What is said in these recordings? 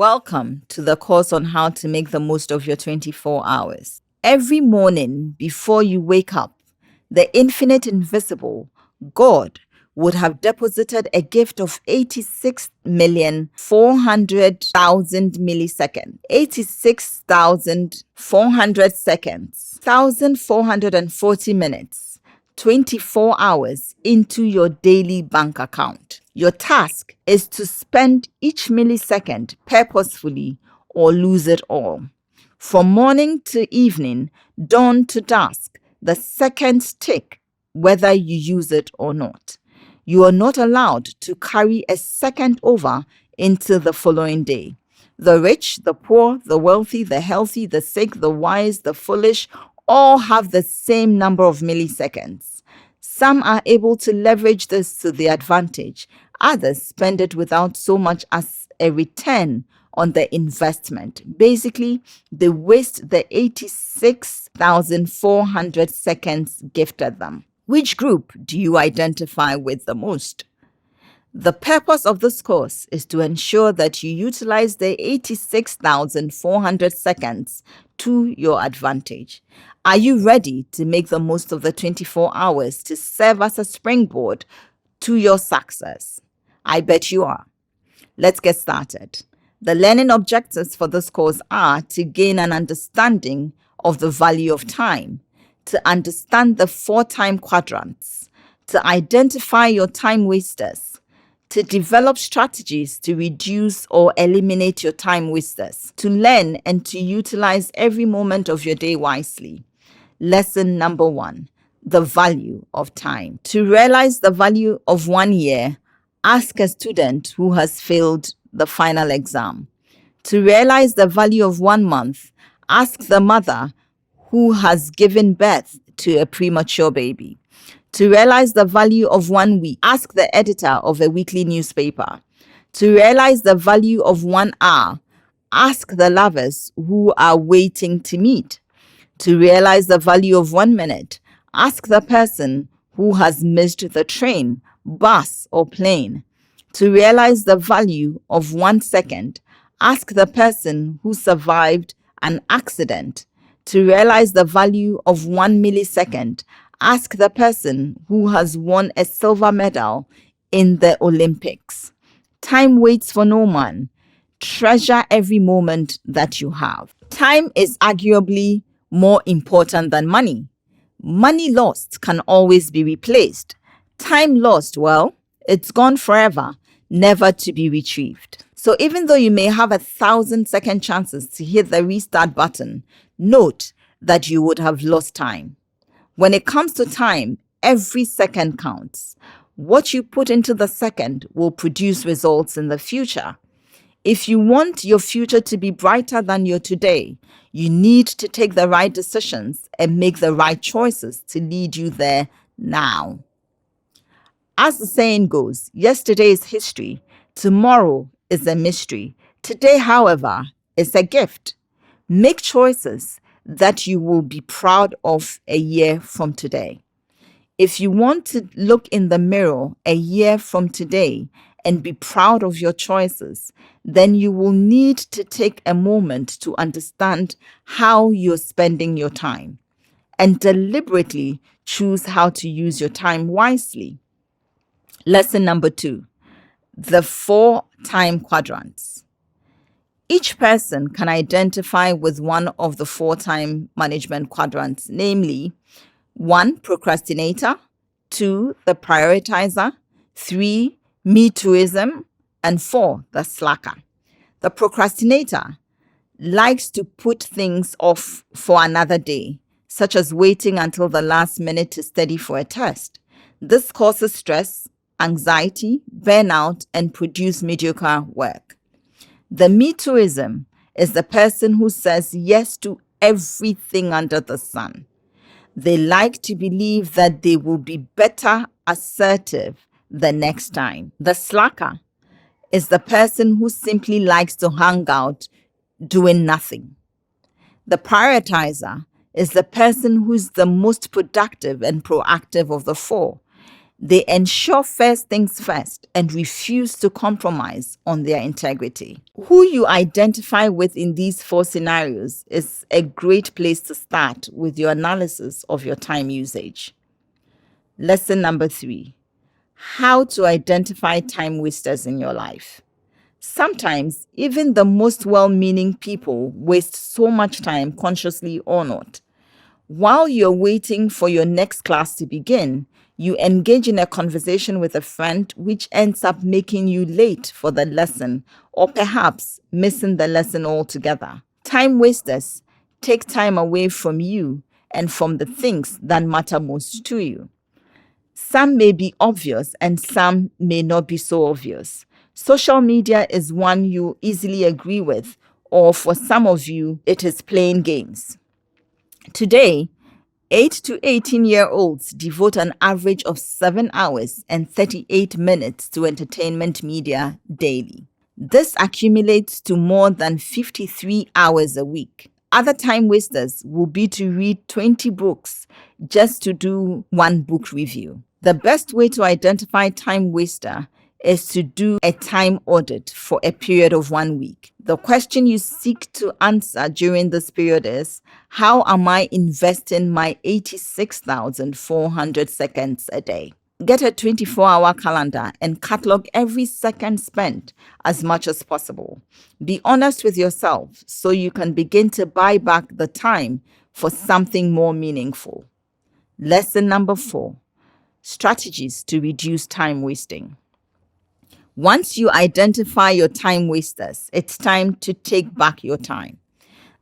Welcome to the course on how to make the most of your 24 hours. Every morning before you wake up, the infinite invisible, God, would have deposited a gift of 86,400,000 milliseconds, 86,400 seconds, 1,440 minutes, 24 hours into your daily bank account. Your task is to spend each millisecond purposefully or lose it all. From morning to evening, dawn to dusk, the seconds tick whether you use it or not. You are not allowed to carry a second over into the following day. The rich, the poor, the wealthy, the healthy, the sick, the wise, the foolish, all have the same number of milliseconds. Some are able to leverage this to their advantage. Others spend it without so much as a return on the investment. Basically, they waste the 86,400 seconds gifted them. Which group do you identify with the most? The purpose of this course is to ensure that you utilize the 86,400 seconds to your advantage. Are you ready to make the most of the 24 hours to serve as a springboard to your success? I bet you are. Let's get started. The learning objectives for this course are to gain an understanding of the value of time, to understand the 4 time quadrants, to identify your time wasters, to develop strategies to reduce or eliminate your time wasters, to learn and to utilize every moment of your day wisely. Lesson number 1, the value of time. To realize the value of 1 year, ask a student who has failed the final exam. To realize the value of 1 month, ask the mother who has given birth to a premature baby. To realize the value of 1 week, ask the editor of a weekly newspaper. To realize the value of 1 hour, ask the lovers who are waiting to meet. To realize the value of 1 minute, ask the person who has missed the train, bus, or plane. To realize the value of 1 second, ask the person who survived an accident. To realize the value of 1 millisecond, ask the person who has won a silver medal in the Olympics. Time waits for no man. Treasure every moment that you have. Time is arguably more important than money. Money lost can always be replaced. Time lost, well, it's gone forever, never to be retrieved. So even though you may have 1,000 second chances to hit the restart button, note that you would have lost time. When it comes to time, every second counts. What you put into the second will produce results in the future. If you want your future to be brighter than your today, you need to take the right decisions and make the right choices to lead you there now. As the saying goes, yesterday is history, tomorrow is a mystery. Today, however, is a gift. Make choices that you will be proud of a year from today. If you want to look in the mirror a year from today and be proud of your choices, then you will need to take a moment to understand how you're spending your time and deliberately choose how to use your time wisely. Lesson number 2, the 4 time quadrants. Each person can identify with one of the 4 time management quadrants, namely 1, procrastinator, 2, the prioritizer, 3, me-tooism, and 4, the slacker. The procrastinator likes to put things off for another day, such as waiting until the last minute to study for a test. This causes stress, anxiety, burnout, and produce mediocre work. The me-tooism is the person who says yes to everything under the sun. They like to believe that they will be better assertive the next time. The slacker is the person who simply likes to hang out doing nothing. The prioritizer is the person who's the most productive and proactive of the 4. They ensure first things first and refuse to compromise on their integrity. Who you identify with in these four scenarios is a great place to start with your analysis of your time usage. Lesson number 3: how to identify time wasters in your life. Sometimes, even the most well-meaning people waste so much time, consciously or not. While you're waiting for your next class to begin, you engage in a conversation with a friend, which ends up making you late for the lesson or perhaps missing the lesson altogether. Time wasters take time away from you and from the things that matter most to you. Some may be obvious and some may not be so obvious. Social media is one you easily agree with, or for some of you, it is playing games. Today, 8 to 18-year-olds devote an average of 7 hours and 38 minutes to entertainment media daily. This accumulates to more than 53 hours a week. Other time wasters will be to read 20 books just to do one book review. The best way to identify time waster is to do a time audit for a period of 1 week. The question you seek to answer during this period is, how am I investing my 86,400 seconds a day? Get a 24-hour calendar and catalog every second spent as much as possible. Be honest with yourself so you can begin to buy back the time for something more meaningful. Lesson number 4: strategies to reduce time wasting. Once you identify your time wasters, it's time to take back your time.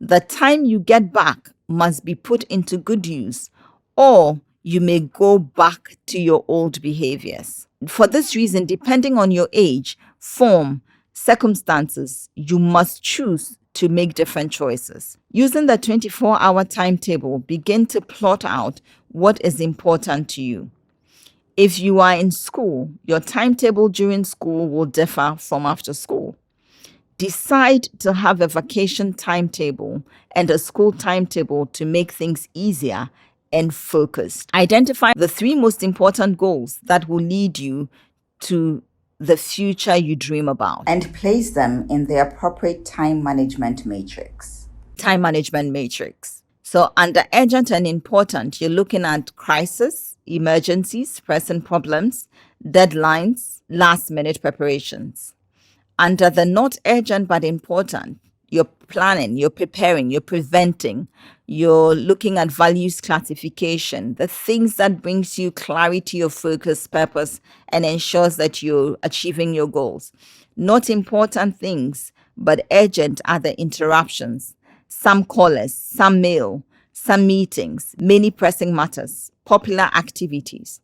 The time you get back must be put into good use, or you may go back to your old behaviors. For this reason, depending on your age, form, circumstances, you must choose to make different choices. Using the 24-hour timetable, begin to plot out what is important to you. If you are in school, your timetable during school will differ from after school. Decide to have a vacation timetable and a school timetable to make things easier and focused. Identify the 3 most important goals that will lead you to the future you dream about and place them in the appropriate time management matrix. Time management matrix. So under urgent and important, you're looking at crisis, emergencies, pressing problems, deadlines, last-minute preparations. Under the not urgent but important, you're planning, you're preparing, you're preventing, you're looking at values classification, the things that brings you clarity of focus, purpose, and ensures that you're achieving your goals. Not important things, but urgent are the interruptions, some callers, some mail, some meetings, many pressing matters, popular activities.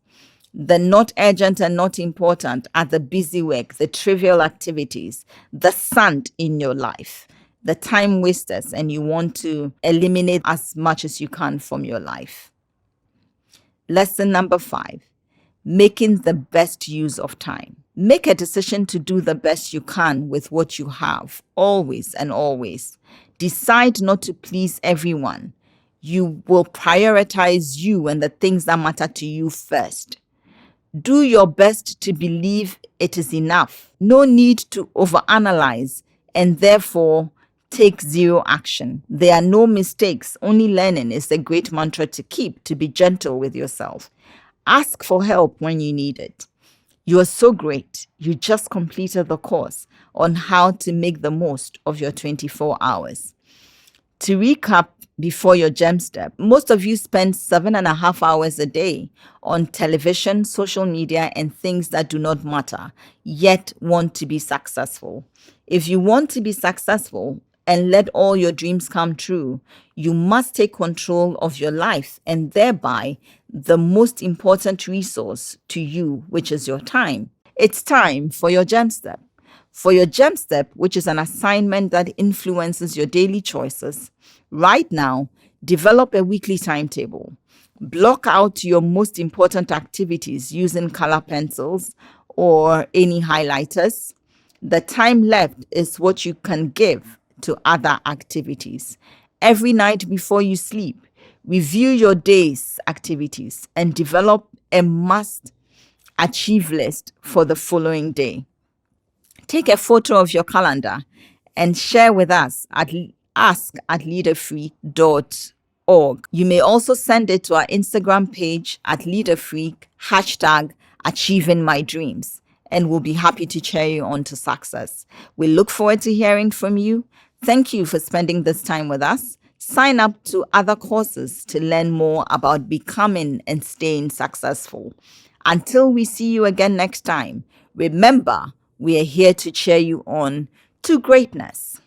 The not urgent and not important are the busy work, the trivial activities, the sand in your life, the time wasters, and you want to eliminate as much as you can from your life. Lesson number 5: making the best use of time. Make a decision to do the best you can with what you have, always and always. Decide not to please everyone. You will prioritize you and the things that matter to you first. Do your best to believe it is enough. No need to overanalyze and therefore take zero action. There are no mistakes, only learning is a great mantra to keep, to be gentle with yourself. Ask for help when you need it. You are so great. You just completed the course on how to make the most of your 24 hours. To recap, before your gem step, most of you spend 7.5 hours a day on television, social media, and things that do not matter, yet want to be successful. If you want to be successful and let all your dreams come true, you must take control of your life and thereby the most important resource to you, which is your time. It's time for your gem step. For your gem step, which is an assignment that influences your daily choices, right now, develop a weekly timetable. Block out your most important activities using color pencils or any highlighters. The time left is what you can give to other activities. Every night before you sleep, review your day's activities and develop a must achieve list for the following day. Take a photo of your calendar and share with us at ask@leaderfreak.org. You may also send it to our Instagram page at leaderfreak, #achievingmydreams, and we'll be happy to cheer you on to success. We look forward to hearing from you. Thank you for spending this time with us. Sign up to other courses to learn more about becoming and staying successful. Until we see you again next time, remember, we are here to cheer you on to greatness.